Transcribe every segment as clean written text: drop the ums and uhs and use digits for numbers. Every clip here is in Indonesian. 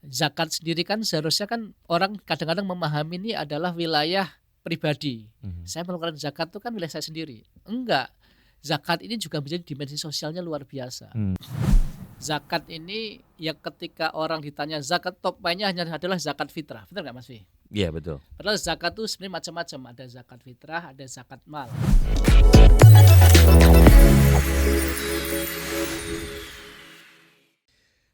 Zakat sendiri kan seharusnya kan orang kadang-kadang memahami ini adalah wilayah pribadi. Mhm. Saya mengeluarkan zakat itu kan wilayah saya sendiri. Enggak, zakat ini juga menjadi dimensi sosialnya luar biasa. Mmm. Zakat ini ya ketika orang ditanya zakat top nya hanya adalah zakat fitrah, benar nggak Mas Fi? Iya betul. Padahal zakat itu sebenarnya macam-macam, ada zakat fitrah, ada zakat mal.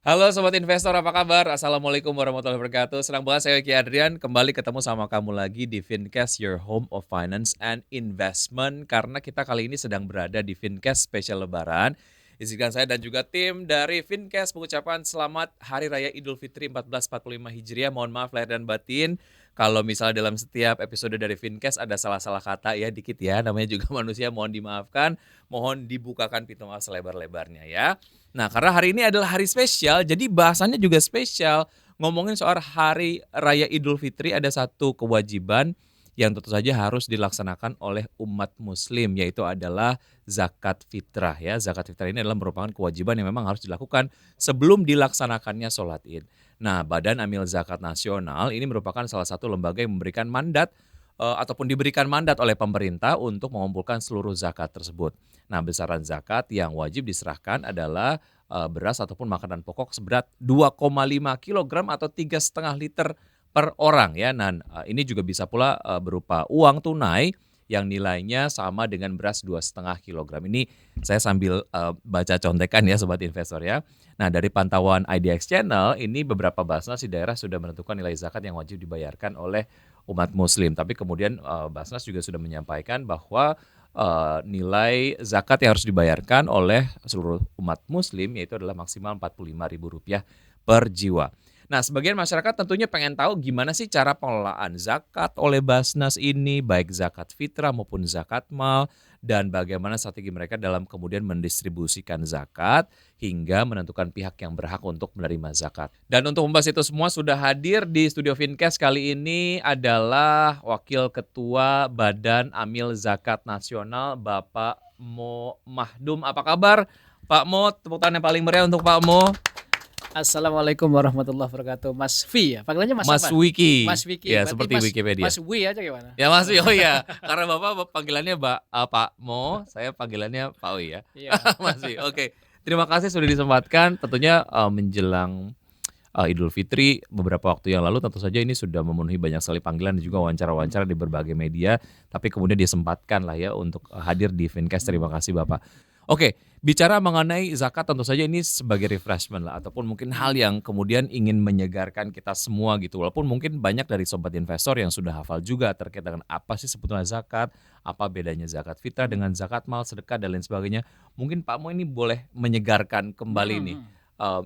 Halo Sobat Investor, apa kabar? Assalamualaikum warahmatullahi wabarakatuh. Senang banget saya Ki Adrian kembali ketemu sama kamu lagi di Fincast, your home of finance and investment. Karena kita kali ini sedang berada di Fincast spesial Lebaran. Izinkan saya dan juga tim dari Fincast mengucapkan selamat Hari Raya Idul Fitri 1445 Hijriah. Mohon maaf lahir dan batin kalau misalnya dalam setiap episode dari Fincast ada salah-salah kata ya, dikit ya. Namanya juga manusia, mohon dimaafkan. Mohon dibukakan pintu maaf selebar-lebarnya ya. Nah, karena hari ini adalah hari spesial, jadi bahasannya juga spesial. Ngomongin soal Hari Raya Idul Fitri, ada satu kewajiban yang tentu saja harus dilaksanakan oleh umat muslim, yaitu adalah zakat fitrah ya. Zakat fitrah ini adalah merupakan kewajiban yang memang harus dilakukan sebelum dilaksanakannya sholat id. Nah, Badan Amil Zakat Nasional ini merupakan salah satu lembaga yang memberikan mandat ataupun diberikan mandat oleh pemerintah untuk mengumpulkan seluruh zakat tersebut. Nah, besaran zakat yang wajib diserahkan adalah beras ataupun makanan pokok seberat 2,5 kilogram atau 3,5 liter per orang ya. Nah, ini juga bisa pula berupa uang tunai yang nilainya sama dengan beras 2,5 kilogram. Ini saya sambil baca contekan ya Sobat Investor ya. Nah, dari pantauan IDX Channel, ini beberapa Basnas di daerah sudah menentukan nilai zakat yang wajib dibayarkan oleh umat muslim. Tapi kemudian Basnas juga sudah menyampaikan bahwa nilai zakat yang harus dibayarkan oleh seluruh umat muslim yaitu adalah maksimal Rp45.000 per jiwa. Nah, sebagian masyarakat tentunya pengen tahu gimana sih cara pengelolaan zakat oleh Basnas ini, baik zakat fitrah maupun zakat mal, dan bagaimana strategi mereka dalam kemudian mendistribusikan zakat hingga menentukan pihak yang berhak untuk menerima zakat. Dan untuk membahas itu semua sudah hadir di studio Fincast kali ini adalah Wakil Ketua Badan Amil Zakat Nasional, Bapak Mo Mahdum. Apa kabar Pak Mo? Tepuk tangan yang paling meriah untuk Pak Mo. Assalamualaikum warahmatullahi wabarakatuh. Mas V ya, panggilannya Mas Mas apa? Wiki. Mas Wiki. Ya, Berarti seperti Wikipedia. Mas W aja gimana? Ya Mas, oh ya, karena Bapak panggilannya Pak Mo, saya panggilannya Pak Wi ya. Iya. Mas Wi, oke. Terima kasih sudah disempatkan. Tentunya menjelang Idul Fitri beberapa waktu yang lalu tentu saja ini sudah memenuhi banyak sekali panggilan dan juga wawancara-wawancara di berbagai media. Tapi kemudian disempatkan lah ya untuk hadir di Fincast. Terima kasih Bapak. Oke, bicara mengenai zakat tentu saja ini sebagai refreshment lah ataupun mungkin hal yang kemudian ingin menyegarkan kita semua gitu. Walaupun mungkin banyak dari sobat investor yang sudah hafal juga terkait dengan apa sih sebetulnya zakat, apa bedanya zakat fitrah dengan zakat mal, sedekah dan lain sebagainya. Mungkin Pak Mo ini boleh menyegarkan kembali nih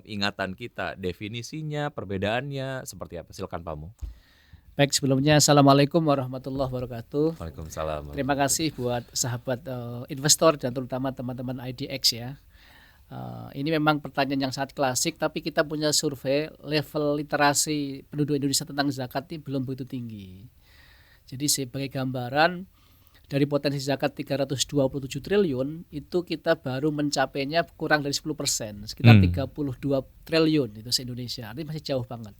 ingatan kita, definisinya, perbedaannya seperti apa? Silakan Pak Mo. Baik, sebelumnya Assalamualaikum warahmatullahi wabarakatuh. Waalaikumsalam. Terima kasih buat sahabat investor dan terutama teman-teman IDX ya. Ini memang pertanyaan yang sangat klasik, tapi kita punya survei level literasi penduduk Indonesia tentang zakat ini belum begitu tinggi. Jadi sebagai gambaran, dari potensi zakat 327 triliun itu kita baru mencapainya kurang dari 10%, sekitar 32 triliun itu se-Indonesia. Ini masih jauh banget.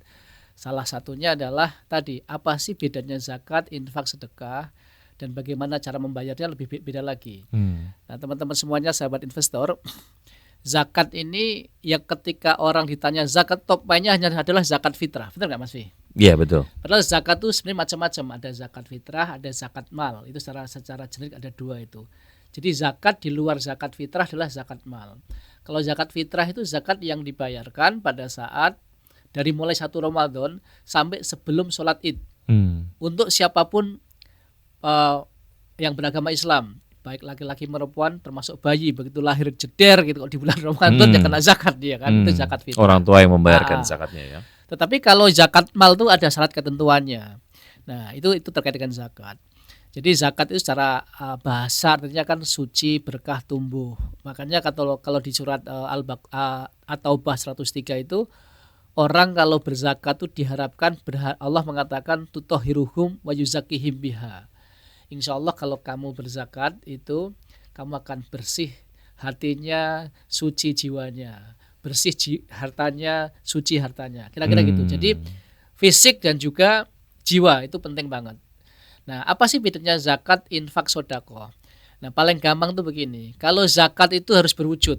Salah satunya adalah tadi, apa sih bedanya zakat, infak, sedekah, dan bagaimana cara membayarnya lebih beda lagi. Nah, teman-teman semuanya sahabat investor, zakat ini ya ketika orang ditanya zakat top nya hanya adalah zakat fitrah. Benar nggak Mas Fi? Iya betul. Padahal zakat itu sebenarnya macam-macam, ada zakat fitrah, ada zakat mal. Itu secara generik ada dua itu. Jadi zakat di luar zakat fitrah adalah zakat mal. Kalau zakat fitrah itu zakat yang dibayarkan pada saat dari mulai 1 Ramadan sampai sebelum sholat id. Untuk siapapun yang beragama Islam, baik laki-laki perempuan termasuk bayi, begitu lahir jeder gitu kalau di bulan Ramadan ya kena zakat dia kan. Itu zakat fitrah. Orang tua yang membayarkan zakatnya ya. Tetapi kalau zakat mal itu ada syarat ketentuannya. Nah, itu terkait dengan zakat. Jadi zakat itu secara bahasa artinya kan suci, berkah, tumbuh. Makanya kalau di surat At-Taubah 103 itu orang kalau berzakat itu diharapkan Allah mengatakan tutahhiruhum wa yuzakkihim biha. Insya Allah kalau kamu berzakat itu kamu akan bersih hatinya, suci jiwanya, bersih hartanya, suci hartanya. Kira-kira gitu. Jadi fisik dan juga jiwa itu penting banget. Nah, apa sih bedanya zakat, infak, sedekah? Nah, paling gampang tuh begini. Kalau zakat itu harus berwujud.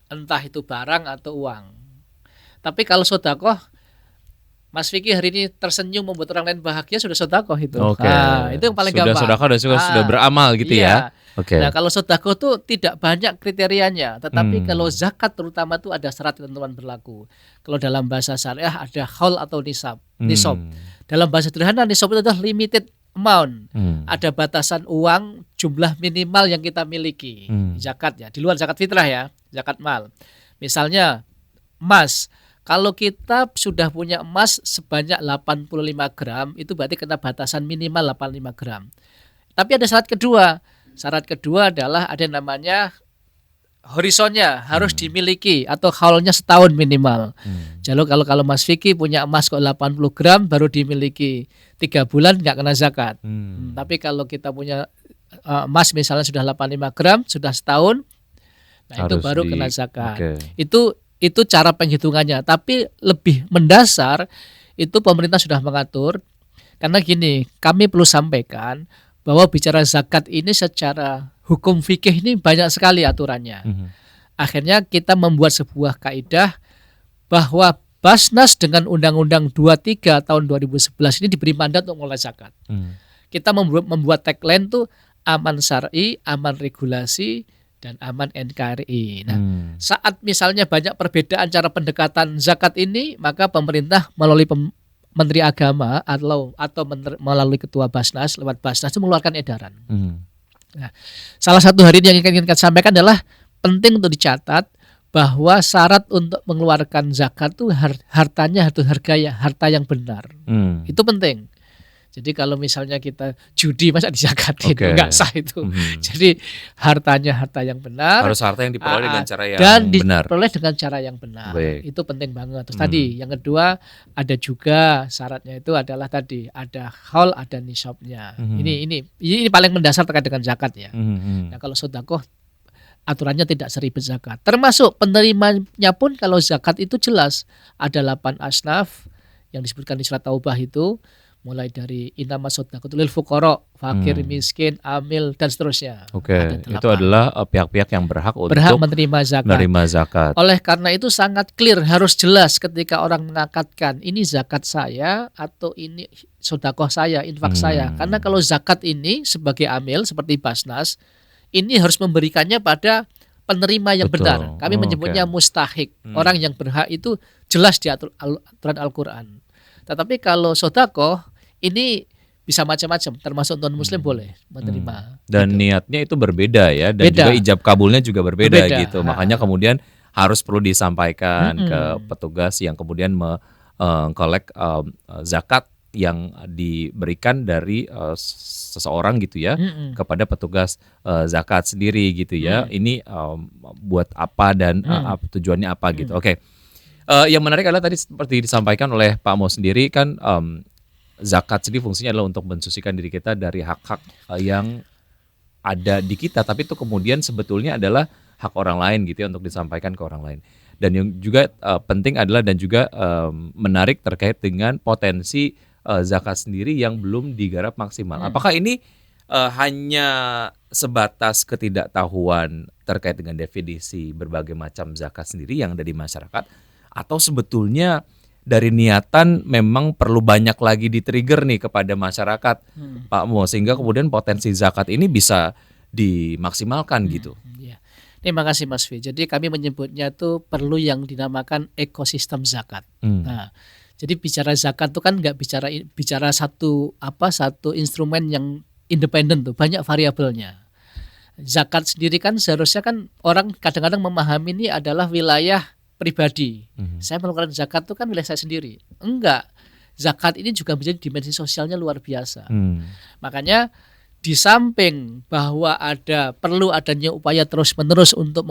Entah itu barang atau uang. Tapi kalau sedekah, Mas Vicky hari ini tersenyum membuat orang lain bahagia, sudah sedekah itu. Oke. Nah, itu yang paling Sudah gampang. sedekah dan sudah beramal gitu ya. Iya. Oke. Nah, kalau sedekah itu tidak banyak kriterianya, tetapi kalau zakat terutama itu ada syarat ketentuan berlaku. Kalau dalam bahasa syariah ada haul atau nisab. Dalam bahasa sederhana nisab itu adalah limited amount. Ada batasan uang jumlah minimal yang kita miliki. Zakat ya, di luar zakat fitrah ya, zakat mal. Misalnya emas. Kalau kita sudah punya emas sebanyak 85 gram, itu berarti kena batasan minimal 85 gram. Tapi ada syarat kedua. Syarat kedua adalah ada yang namanya horizonnya harus dimiliki atau haulnya setahun minimal. Jadi kalau Mas Vicky punya emas kok 80 gram baru dimiliki 3 bulan nggak kena zakat. Tapi kalau kita punya emas misalnya sudah 85 gram, sudah setahun, nah itu baru kena zakat. Itu cara penghitungannya. Tapi lebih mendasar itu pemerintah sudah mengatur. Karena gini, kami perlu sampaikan bahwa bicara zakat ini secara hukum fikih ini banyak sekali aturannya. Akhirnya kita membuat sebuah kaidah bahwa Basnas dengan Undang-Undang 23 tahun 2011 ini diberi mandat untuk mengelola zakat. Kita membuat tagline tuh aman syar'i, aman regulasi, dan aman NKRI. Nah, saat misalnya banyak perbedaan cara pendekatan zakat ini, maka pemerintah melalui Menteri Agama atau melalui Ketua Basnas lewat Basnas itu mengeluarkan edaran. Nah, salah satu hari yang ingin kita sampaikan adalah penting untuk dicatat bahwa syarat untuk mengeluarkan zakat itu hartanya harus harta yang benar. Itu penting. Jadi kalau misalnya kita judi masa dizakatin, nggak sah itu. Jadi hartanya harta yang benar. Harus harta yang diperoleh dengan cara yang dan benar. diperoleh dengan cara yang benar. Baik. Itu penting banget. Terus tadi yang kedua ada juga syaratnya itu adalah tadi ada haul, ada nisabnya. Ini paling mendasar terkait dengan zakat ya. Nah kalau sedekah aturannya tidak seribet zakat. Termasuk penerimanya pun kalau zakat itu jelas ada 8 asnaf yang disebutkan di surat Taubah itu. Mulai dari inama shadaqatul lil fuqara, fakir, miskin, amil dan seterusnya. Itu adalah pihak-pihak yang berhak untuk menerima zakat. Oleh karena itu sangat clear, harus jelas ketika orang mengakatkan ini zakat saya atau ini sedekah saya, infak saya. Karena kalau zakat ini sebagai amil seperti Basnas, ini harus memberikannya pada penerima yang benar. Kami menyebutnya mustahik. Orang yang berhak itu jelas di aturan Al-Qur'an. Tetapi kalau sedekah ini bisa macam-macam, termasuk non-muslim boleh menerima. Dan gitu. niatnya itu berbeda ya, dan juga ijab kabulnya juga berbeda gitu. Makanya kemudian harus perlu disampaikan ke petugas yang kemudian mengkolek zakat yang diberikan dari seseorang gitu ya kepada petugas zakat sendiri gitu ya. Ini buat apa dan tujuannya apa gitu. Yang menarik adalah tadi seperti disampaikan oleh Pak Mo sendiri kan zakat sendiri fungsinya adalah untuk mensucikan diri kita dari hak-hak yang ada di kita, tapi itu kemudian sebetulnya adalah hak orang lain gitu ya untuk disampaikan ke orang lain. Dan yang juga penting adalah dan juga menarik terkait dengan potensi zakat sendiri yang belum digarap maksimal. Apakah ini hanya sebatas ketidaktahuan terkait dengan definisi berbagai macam zakat sendiri yang ada di masyarakat, atau sebetulnya dari niatan memang perlu banyak lagi di-trigger nih kepada masyarakat, Pak Mo, sehingga kemudian potensi zakat ini bisa dimaksimalkan gitu. Terima kasih Mas V. Jadi kami menyebutnya tuh perlu yang dinamakan ekosistem zakat. Nah, jadi bicara zakat tuh kan nggak bicara satu instrumen yang independen tuh, banyak variabelnya. Zakat sendiri kan seharusnya kan orang kadang-kadang memahami ini adalah wilayah pribadi. Saya mengeluarkan zakat itu kan wilayah saya sendiri. Enggak. Zakat ini juga menjadi dimensi sosialnya luar biasa. Makanya di samping bahwa perlu adanya upaya terus-menerus untuk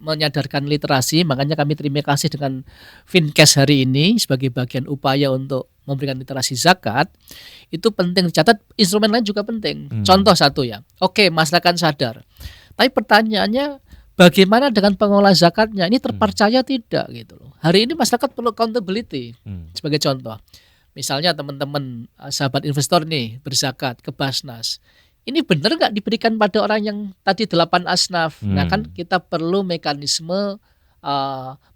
menyadarkan literasi, makanya kami terima kasih dengan Finkes hari ini sebagai bagian upaya untuk memberikan literasi zakat. Itu penting dicatat, instrumen lain juga penting. Contoh satu ya. Masyarakat sadar. Tapi pertanyaannya, bagaimana dengan pengelola zakatnya? Ini terpercaya tidak gitu loh. Hari ini masyarakat perlu accountability. Sebagai contoh, misalnya teman-teman sahabat investor nih berzakat ke Basnas. Ini benar nggak diberikan pada orang yang tadi 8 asnaf? Nah kan kita perlu mekanisme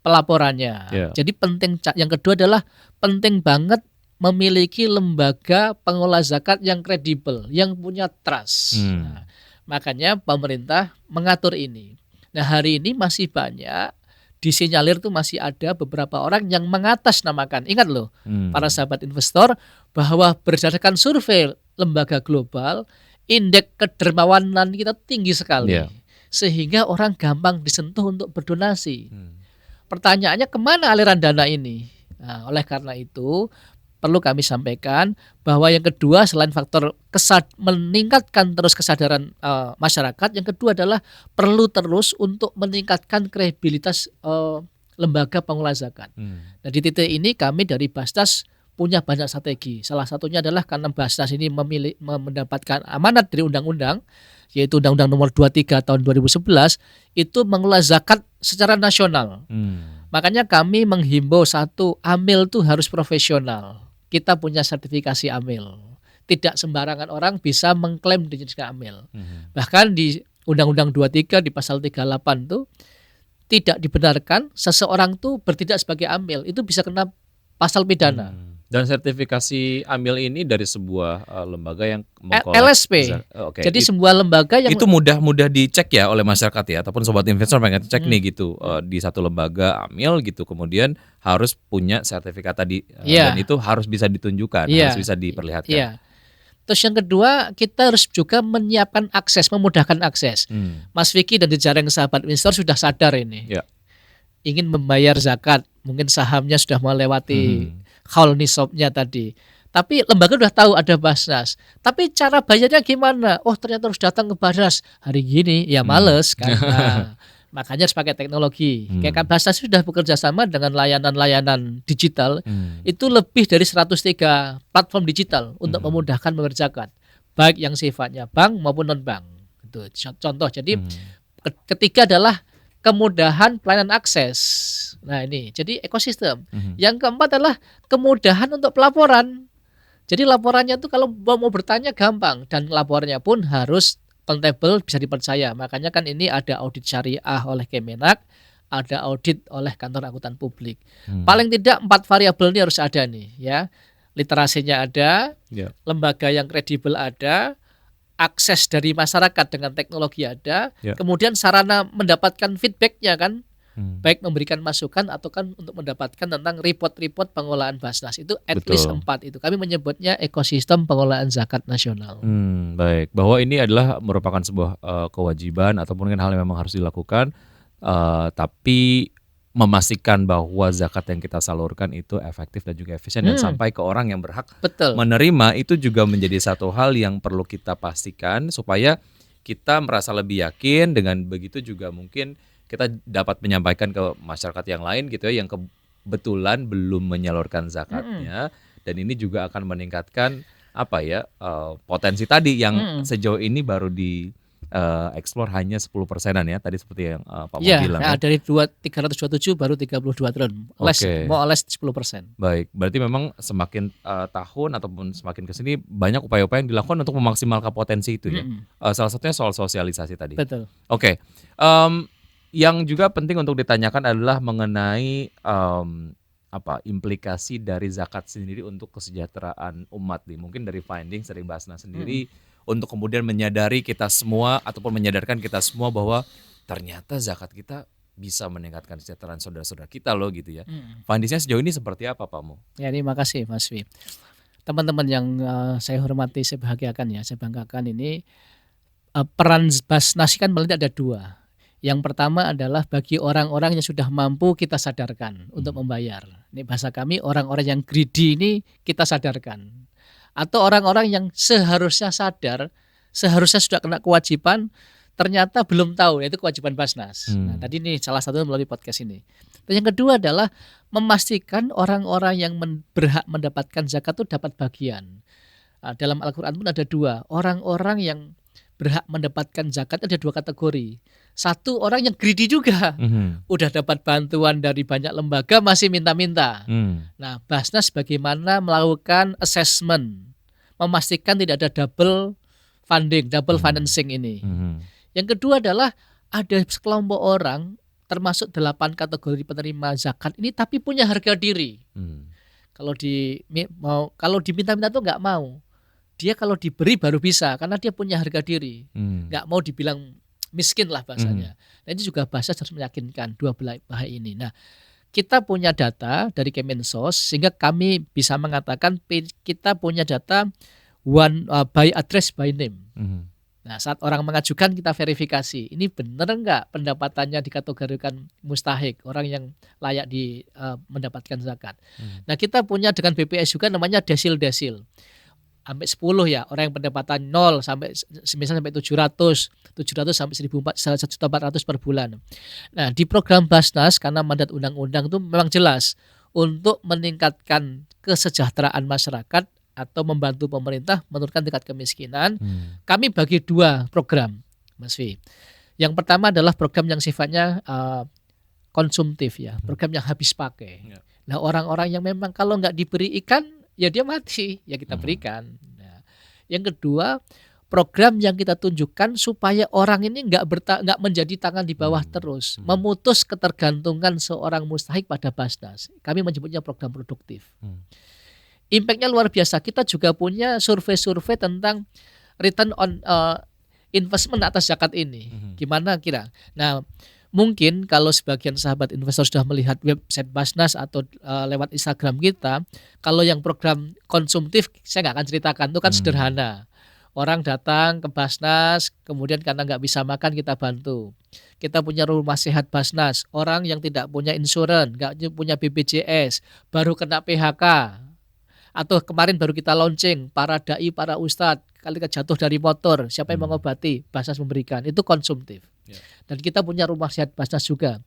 pelaporannya. Ya. Jadi penting. Yang kedua adalah penting banget memiliki lembaga pengelola zakat yang kredibel, yang punya trust. Nah, makanya pemerintah mengatur ini. Nah hari ini masih banyak disinyalir tuh masih ada beberapa orang yang mengatasnamakan. Ingat loh, para sahabat investor, bahwa berdasarkan survei lembaga global, indeks kedermawanan kita tinggi sekali. Yeah. Sehingga orang gampang disentuh untuk berdonasi. Pertanyaannya kemana aliran dana ini? Nah, oleh karena itu perlu kami sampaikan bahwa yang kedua selain faktor meningkatkan terus kesadaran masyarakat, yang kedua adalah perlu terus untuk meningkatkan kredibilitas lembaga pengelola zakat. Nah di titik ini kami dari Basnas punya banyak strategi. Salah satunya adalah karena Basnas ini mendapatkan amanat dari undang-undang, yaitu Undang-Undang Nomor 23 tahun 2011, itu mengelola zakat secara nasional. Makanya kami menghimbau satu, amil itu harus profesional. Kita punya sertifikasi amil. Tidak sembarangan orang bisa mengklaim dirinya amil. Bahkan di Undang-Undang 23 di pasal 38 itu tidak dibenarkan seseorang tuh bertindak sebagai amil. Itu bisa kena pasal pidana. Dan sertifikasi amil ini dari sebuah lembaga yang LSP. Jadi sebuah lembaga yang itu mudah dicek ya oleh masyarakat ya, ataupun sobat investor pengen cek nih gitu di satu lembaga amil gitu, kemudian harus punya sertifikat tadi dan itu harus bisa ditunjukkan, harus bisa diperlihatkan. Terus yang kedua, kita harus juga menyiapkan akses, memudahkan akses. Mas Vicky dan jajaran sahabat investor sudah sadar ini. Ingin membayar zakat, mungkin sahamnya sudah melewati haul nisabnya tadi. Tapi lembaga sudah tahu ada Basnas. Tapi cara bayarnya gimana? Oh ternyata harus datang ke Basnas hari gini. Ya males kan. Nah, makanya harus pakai teknologi. Kayak Basnas sudah bekerja sama dengan layanan-layanan digital. Itu lebih dari 103 platform digital untuk memudahkan membayar zakat. Baik yang sifatnya bank maupun non-bank. Itu contoh. Jadi ketiga adalah kemudahan pelayanan akses. Nah ini, jadi ekosistem. Yang keempat adalah kemudahan untuk pelaporan. Jadi laporannya tuh kalau mau bertanya gampang, dan laporannya pun harus akuntabel, bisa dipercaya. Makanya kan ini ada audit syariah oleh Kemenak, ada audit oleh kantor akuntan publik. Paling tidak 4 variabel ini harus ada nih ya. Literasinya ada, lembaga yang kredibel ada, akses dari masyarakat dengan teknologi ada, kemudian sarana mendapatkan feedbacknya kan, baik memberikan masukan atau kan untuk mendapatkan tentang report-report pengelolaan Basnas itu at least 4 itu. Kami menyebutnya ekosistem pengelolaan zakat nasional. Baik, bahwa ini adalah merupakan sebuah kewajiban ataupun hal yang memang harus dilakukan, tapi memastikan bahwa zakat yang kita salurkan itu efektif dan juga efisien dan sampai ke orang yang berhak menerima, itu juga menjadi satu hal yang perlu kita pastikan supaya kita merasa lebih yakin. Dengan begitu juga mungkin kita dapat menyampaikan ke masyarakat yang lain gitu ya, yang kebetulan belum menyalurkan zakatnya, dan ini juga akan meningkatkan potensi tadi yang sejauh ini baru di explore hanya 10%-an ya, tadi seperti yang Pak Mo bilang. Iya, dari 327 baru 32 triliun, more or less 10%. Baik, berarti memang semakin tahun ataupun semakin kesini banyak upaya-upaya yang dilakukan untuk memaksimalkan potensi itu ya. Salah satunya soal sosialisasi tadi. Betul. Yang juga penting untuk ditanyakan adalah mengenai implikasi dari zakat sendiri untuk kesejahteraan umat nih. Mungkin dari findings dari Basnas sendiri untuk kemudian menyadari kita semua ataupun menyadarkan kita semua bahwa ternyata zakat kita bisa meningkatkan kesejahteraan saudara-saudara kita loh gitu ya. Findingsnya sejauh ini seperti apa Pak Mo? Ya, terima kasih Mas Wi. Teman-teman yang saya hormati, saya bahagiakan ya, saya banggakan ini, peran Basnas kan paling tidak ada 2. Yang pertama adalah bagi orang-orang yang sudah mampu kita sadarkan untuk membayar. Ini bahasa kami, orang-orang yang greedy ini kita sadarkan. Atau orang-orang yang seharusnya sadar, seharusnya sudah kena kewajiban, ternyata belum tahu, yaitu kewajiban Basnas. Nah, tadi nih salah satu melalui podcast ini. Dan yang kedua adalah memastikan orang-orang yang berhak mendapatkan zakat itu dapat bagian. Nah, dalam Al-Quran pun ada 2. Orang-orang yang berhak mendapatkan zakat ada 2 kategori. Satu orang yang greedy juga, udah dapat bantuan dari banyak lembaga masih minta-minta. Nah, Basnas bagaimana melakukan assessment, memastikan tidak ada double funding, double financing ini. Yang kedua adalah ada sekelompok orang termasuk 8 kategori penerima zakat ini tapi punya harga diri. Kalau diminta-minta tuh nggak mau. Dia kalau diberi baru bisa karena dia punya harga diri. Nggak mau dibilang miskin lah bahasanya. Nah, ini juga bahasa harus meyakinkan dua belah ini. Nah, kita punya data dari Kemensos sehingga kami bisa mengatakan kita punya data by address by name. Nah, saat orang mengajukan kita verifikasi, ini benar enggak pendapatannya dikategorikan mustahik, orang yang layak mendapatkan zakat. Nah, kita punya dengan BPS juga namanya desil-desil. Sampai 10 ya, orang yang pendapatan 0 sampai misalnya sampai 700 sampai 1.400 per bulan. Nah, di program Basnas karena mandat undang-undang itu memang jelas untuk meningkatkan kesejahteraan masyarakat atau membantu pemerintah menurunkan tingkat kemiskinan. Kami bagi 2 program, Mas V. Yang pertama adalah program yang sifatnya konsumtif ya, program yang habis pakai. Nah, orang-orang yang memang kalau nggak diberi ikan ya dia mati, ya kita berikan. Nah, yang kedua, program yang kita tunjukkan supaya orang ini nggak menjadi tangan di bawah terus, memutus ketergantungan seorang mustahik pada Basnas. Kami menyebutnya program produktif. Impact-nya luar biasa. Kita juga punya survei-survei tentang return on investment atas zakat ini. Gimana kira? Nah, mungkin kalau sebagian sahabat investor sudah melihat website Basnas atau lewat Instagram kita, kalau yang program konsumtif saya nggak akan ceritakan, itu kan sederhana. Orang datang ke Basnas, kemudian karena nggak bisa makan kita bantu. Kita punya rumah sehat Basnas, orang yang tidak punya insurans, nggak punya BPJS, baru kena PHK. Atau kemarin baru kita launching, para dai, para ustadz, kali jatuh dari motor, siapa yang mengobati? Basnas memberikan, itu konsumtif. Dan kita punya rumah sehat Basnas juga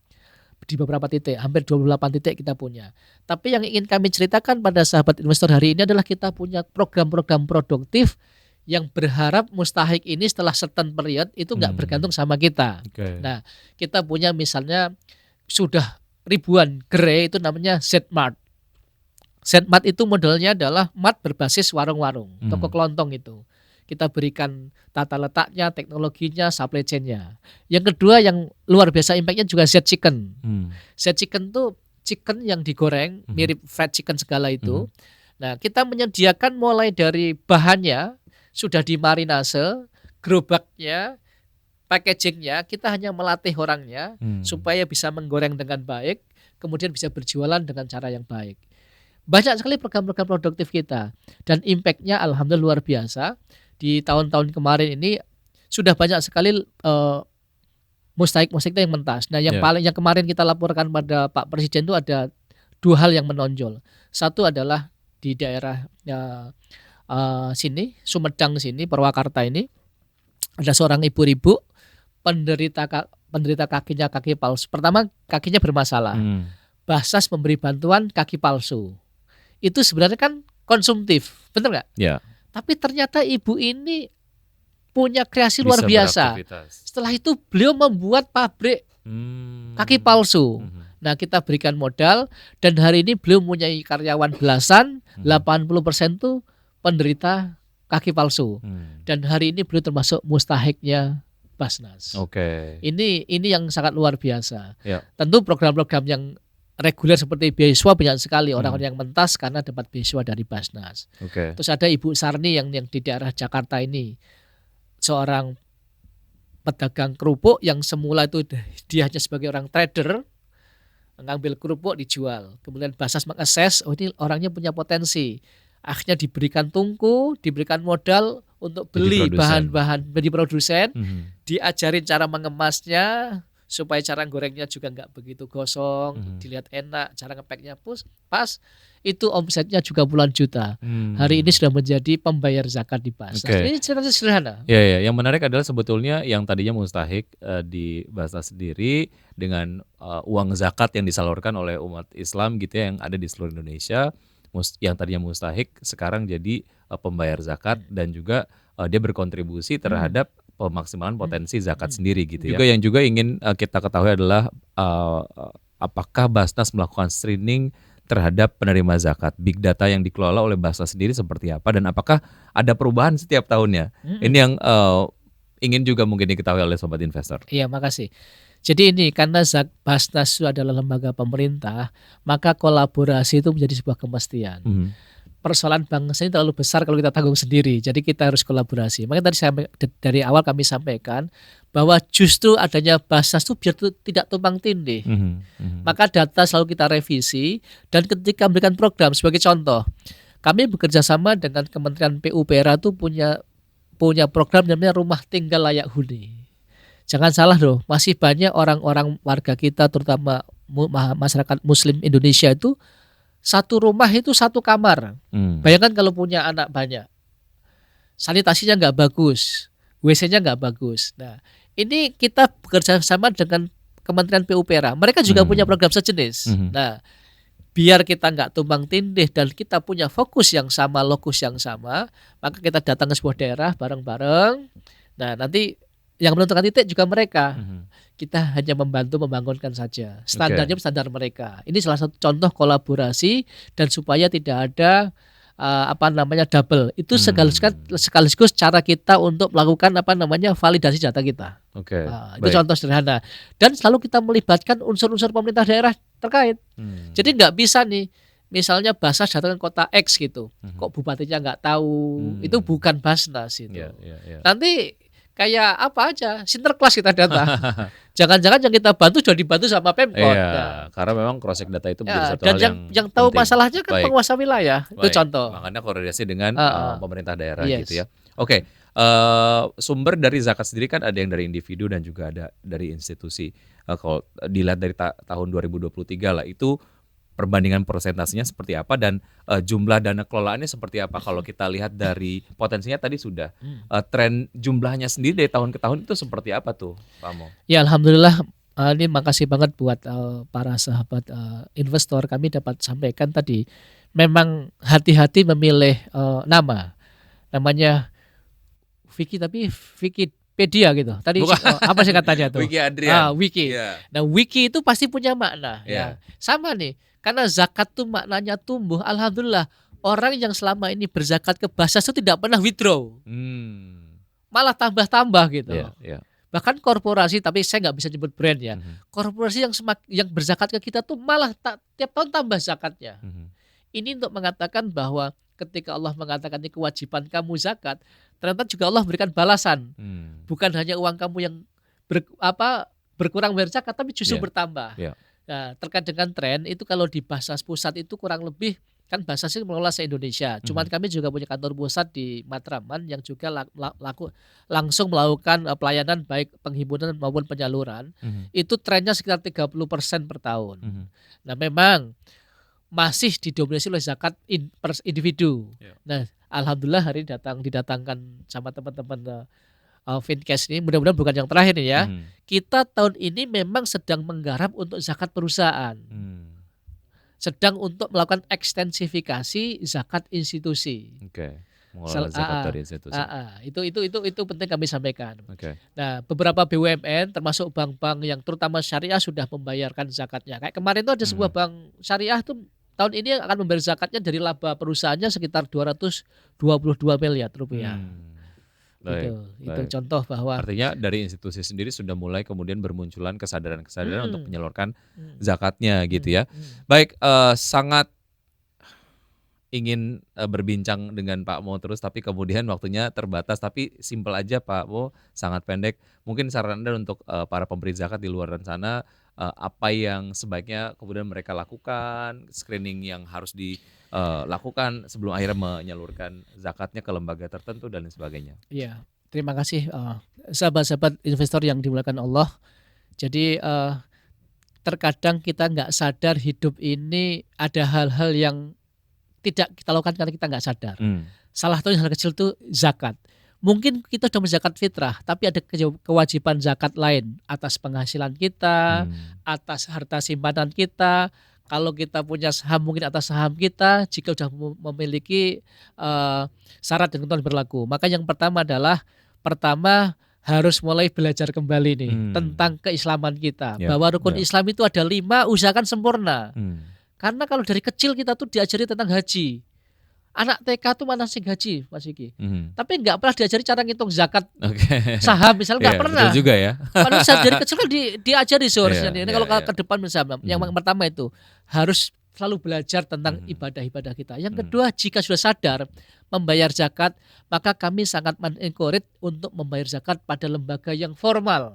di beberapa titik, hampir 28 titik kita punya. Tapi yang ingin kami ceritakan pada sahabat investor hari ini adalah kita punya program-program produktif yang berharap mustahik ini setelah certain period itu nggak bergantung sama kita. Nah, kita punya misalnya sudah ribuan gerai itu namanya Z-Mart. Z-Mart itu modelnya adalah mart berbasis warung-warung, toko kelontong itu. Kita berikan tata letaknya, teknologinya, supply chain-nya. Yang kedua yang luar biasa impact-nya juga Z-Chicken. Z-Chicken itu chicken yang digoreng, mirip fried chicken segala itu. Nah, kita menyediakan mulai dari bahannya, sudah dimarinase, gerobaknya, packagingnya, kita hanya melatih orangnya supaya bisa menggoreng dengan baik, kemudian bisa berjualan dengan cara yang baik. Banyak sekali program-program produktif kita dan impact-nya alhamdulillah luar biasa. Di tahun-tahun kemarin ini sudah banyak sekali mustahik yang mentas. Nah, yang kemarin kita laporkan pada Pak Presiden itu ada 2 hal yang menonjol. Satu adalah di daerah sini, Sumedang sini, Purwakarta ini ada seorang ibu-ibu penderita kakinya kaki palsu. Pertama kakinya bermasalah. Basnas memberi bantuan kaki palsu. Itu sebenarnya kan konsumtif, benar nggak? Ya. Tapi ternyata ibu ini punya kreasi luar biasa. Setelah itu beliau membuat pabrik kaki palsu. Nah, kita berikan modal dan hari ini beliau mempunyai karyawan belasan, 80% tuh penderita kaki palsu. Dan hari ini beliau termasuk mustahiknya Basnas. Ini yang sangat luar biasa. Tentu program-program yang reguler seperti beasiswa banyak sekali orang-orang yang mentas karena dapat beasiswa dari Basnas. Terus ada Ibu Sarni yang di daerah Jakarta ini, seorang pedagang kerupuk yang semula itu dia hanya sebagai orang trader, mengambil kerupuk dijual. Kemudian Basnas mengakses, oh ini orangnya punya potensi. Akhirnya diberikan tungku, diberikan modal untuk beli bahan-bahan, jadi produsen, diajarin cara mengemasnya, supaya cara gorengnya juga nggak begitu gosong, dilihat enak, cara ngepeknya pas, itu omsetnya juga puluhan juta. Hari ini sudah menjadi pembayar zakat di Basnas. Ini cerita sederhana. Ya, yang menarik adalah sebetulnya yang tadinya mustahik di Basnas sendiri dengan uang zakat yang disalurkan oleh umat Islam gitu ya, yang ada di seluruh Indonesia, yang tadinya mustahik sekarang jadi pembayar zakat dan juga dia berkontribusi terhadap pemaksimalan Hmm. potensi zakat Hmm. sendiri gitu ya. Hmm. Juga yang juga ingin kita ketahui adalah apakah Basnas melakukan screening terhadap penerima zakat, big data yang dikelola oleh Basnas sendiri seperti apa, dan apakah ada perubahan setiap tahunnya? Ini Hmm. yang ingin juga mungkin diketahui oleh sobat investor. Iya, makasih. Jadi ini karena Basnas itu adalah lembaga pemerintah, maka kolaborasi itu menjadi sebuah kemestian. Mhm. Persoalan bangsa ini terlalu besar kalau kita tanggung sendiri, jadi kita harus kolaborasi. Makanya tadi dari awal kami sampaikan bahwa justru adanya Basnas itu biar tidak tumpang tindih. Mhm. Mhm. Maka data selalu kita revisi, dan ketika memberikan program sebagai contoh, kami bekerja sama dengan Kementerian PUPR itu punya program namanya Rumah Tinggal Layak Huni. Jangan salah loh, masih banyak orang-orang warga kita terutama masyarakat Muslim Indonesia itu satu rumah itu satu kamar. Bayangkan kalau punya anak banyak, sanitasinya nggak bagus, WC-nya nggak bagus. Nah, ini kita bekerja sama dengan Kementerian PUPR. Mereka juga punya program sejenis. Nah, biar kita nggak tumpang tindih dan kita punya fokus yang sama, lokus yang sama, maka kita datang ke sebuah daerah bareng-bareng. Nah, nanti yang menentukan titik juga mereka. Kita hanya membantu membangunkan saja. Standarnya standar mereka. Ini salah satu contoh kolaborasi dan supaya tidak ada double. Itu sekaligus cara kita untuk melakukan validasi data kita. Itu contoh sederhana. Dan selalu kita melibatkan unsur-unsur pemerintah daerah terkait. Jadi nggak bisa nih, misalnya Basnas datang ke kota X gitu, kok bupatinya nggak tahu, itu bukan Basnas itu. Nanti kayak apa aja, sinterklas kita data. Jangan-jangan yang kita bantu sudah dibantu sama Pemkot. Iya, karena memang cross check data itu menjadi satu dan hal yang tahu penting. masalahnya kan penguasa wilayah. Itu contoh. Makanya koordinasi dengan pemerintah daerah Yes. gitu ya. Oke, sumber dari zakat sendiri kan ada yang dari individu dan juga ada dari institusi. Kalau dilihat dari tahun 2023 lah, itu perbandingan persentasenya seperti apa dan jumlah dana kelolaannya seperti apa? Kalau kita lihat dari potensinya tadi sudah, tren jumlahnya sendiri dari tahun ke tahun itu seperti apa tuh, Pak Mo? Ya, alhamdulillah, ini makasih banget buat para sahabat investor. Kami dapat sampaikan tadi, memang hati-hati memilih namanya Wiki, tapi Wikipedia gitu. Tadi apa sih katanya tuh? Wiki Adrian. Wiki. Yeah. Nah, Wiki itu pasti punya makna. Yeah. Ya. Sama nih, karena zakat tuh maknanya tumbuh. Alhamdulillah, orang yang selama ini berzakat ke Basnas itu tidak pernah withdraw. Malah tambah-tambah gitu. Yeah. Bahkan korporasi, tapi saya nggak bisa nyebut brand ya. Korporasi yang berzakat ke kita tuh malah tiap tahun tambah zakatnya. Ini untuk mengatakan bahwa ketika Allah mengatakan ini kewajiban kamu zakat, ternyata juga Allah berikan balasan. Bukan hanya uang kamu yang berkurang bayar zakat, tapi justru bertambah. Nah, terkait dengan tren itu, kalau di Basnas pusat itu kurang lebih, kan Basnas itu mengelola se-Indonesia. Cuman kami juga punya kantor pusat di Matraman yang juga langsung melakukan pelayanan baik penghimpunan maupun penyaluran. Itu trennya sekitar 30% per tahun. Nah, memang masih didominasi oleh zakat per individu. Nah, alhamdulillah hari ini didatangkan sama teman-teman Fincast ini, mudah-mudahan bukan yang terakhir nih ya. Kita tahun ini memang sedang menggarap untuk zakat perusahaan. Sedang untuk melakukan ekstensifikasi zakat institusi. Mengelola zakat dari institusi. Itu penting kami sampaikan. Nah, beberapa BUMN termasuk bank-bank yang terutama syariah sudah membayarkan zakatnya. Kayak kemarin itu ada sebuah bank syariah tuh tahun ini akan membayar zakatnya dari laba perusahaannya sekitar 222 miliar rupiah. Itu contoh bahwa artinya dari institusi sendiri sudah mulai kemudian bermunculan kesadaran-kesadaran untuk menyalurkan zakatnya gitu ya. Baik, sangat ingin berbincang dengan Pak Mo terus, tapi kemudian waktunya terbatas. Tapi simpel aja Pak Mo, sangat pendek. Mungkin saran Anda untuk para pemberi zakat di luar sana, apa yang sebaiknya kemudian mereka lakukan, screening yang harus dilakukan sebelum akhirnya menyalurkan zakatnya ke lembaga tertentu dan lain sebagainya. Iya, terima kasih sahabat-sahabat investor yang dimuliakan Allah. Jadi terkadang kita nggak sadar hidup ini ada hal-hal yang tidak kita lakukan karena kita nggak sadar. Salah satu hal kecil itu zakat. Mungkin kita sudah berzakat fitrah, tapi ada kewajiban zakat lain atas penghasilan kita, atas harta simpanan kita. Kalau kita punya saham, mungkin atas saham kita, jika sudah memiliki syarat dan ketentuan berlaku. Maka yang pertama adalah, harus mulai belajar kembali nih tentang keislaman kita. Bahwa rukun Islam itu ada 5, usahakan sempurna. Karena kalau dari kecil kita tuh diajari tentang haji. Anak TK tuh manasik haji, Mas Vicky. Tapi nggak pernah diajari cara ngitung zakat saham misalnya, nggak pernah. Betul juga ya. Padahal dari kecil kan diajari seharusnya. Ini kalau ke depan misalnya, yang pertama itu harus selalu belajar tentang ibadah-ibadah kita. Yang kedua, jika sudah sadar membayar zakat, maka kami sangat men-encourage untuk membayar zakat pada lembaga yang formal,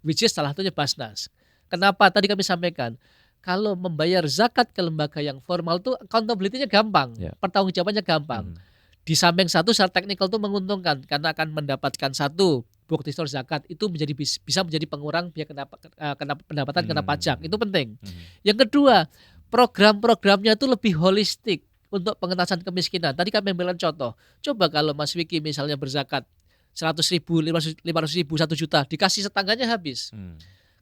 which is salah satunya Basnas. Kenapa? Tadi kami sampaikan, kalau membayar zakat ke lembaga yang formal tuh accountability-nya gampang, pertanggungjawabannya gampang. Di samping satu secara teknikal itu menguntungkan karena akan mendapatkan satu bukti store zakat itu bisa menjadi pengurang biaya kena pendapatan kena pajak. Itu penting. Yang kedua, program-programnya itu lebih holistik untuk pengentasan kemiskinan. Tadi kami ambil contoh. Coba kalau Mas Vicky misalnya berzakat 100.000, 500.000, 1 juta, dikasih setangganya habis.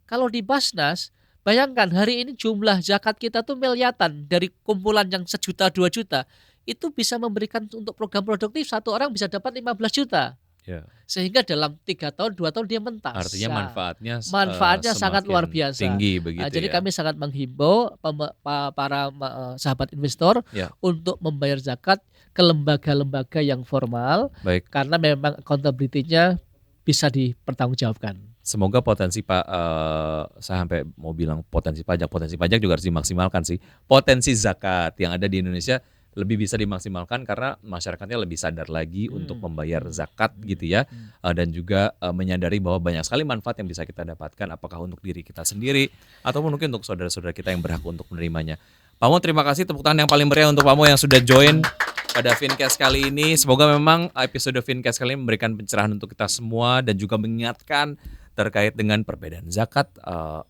Kalau di Basnas, bayangkan hari ini jumlah zakat kita tuh miliatan dari kumpulan yang 1 juta, 2 juta. Itu bisa memberikan untuk program produktif satu orang bisa dapat 15 juta. Sehingga dalam 3 tahun, 2 tahun dia mentas. Artinya manfaatnya sangat luar biasa. Tinggi begitu jadi ya. kami sangat menghimbau para sahabat investor untuk membayar zakat ke lembaga-lembaga yang formal. Baik. Karena memang accountability-nya bisa dipertanggungjawabkan. Semoga potensi saya sampai mau bilang potensi pajak juga harus dimaksimalkan sih. Potensi zakat yang ada di Indonesia lebih bisa dimaksimalkan karena masyarakatnya lebih sadar lagi untuk membayar zakat gitu ya, dan juga menyadari bahwa banyak sekali manfaat yang bisa kita dapatkan, apakah untuk diri kita sendiri ataupun mungkin untuk saudara-saudara kita yang berhak untuk menerimanya. Pak Mo, terima kasih, tepuk tangan yang paling meriah untuk Pak Mo yang sudah join pada Fincast kali ini. Semoga memang episode Fincast kali ini memberikan pencerahan untuk kita semua dan juga mengingatkan terkait dengan perbedaan zakat,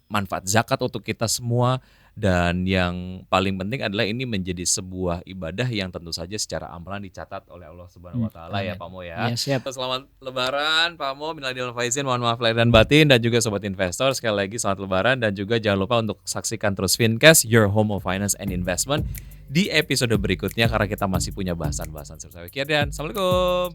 manfaat zakat untuk kita semua. Dan yang paling penting adalah ini menjadi sebuah ibadah yang tentu saja secara amalan dicatat oleh Allah Subhanahu wa taala ya Pak Mo ya. Siap. Selamat lebaran Pak Mo, minal aidin wal faizin, mohon maaf lahir dan batin, dan juga sobat investor sekali lagi selamat lebaran, dan juga jangan lupa untuk saksikan terus Fincast Your Home of Finance and Investment di episode berikutnya karena kita masih punya bahasan-bahasan seru. Assalamualaikum.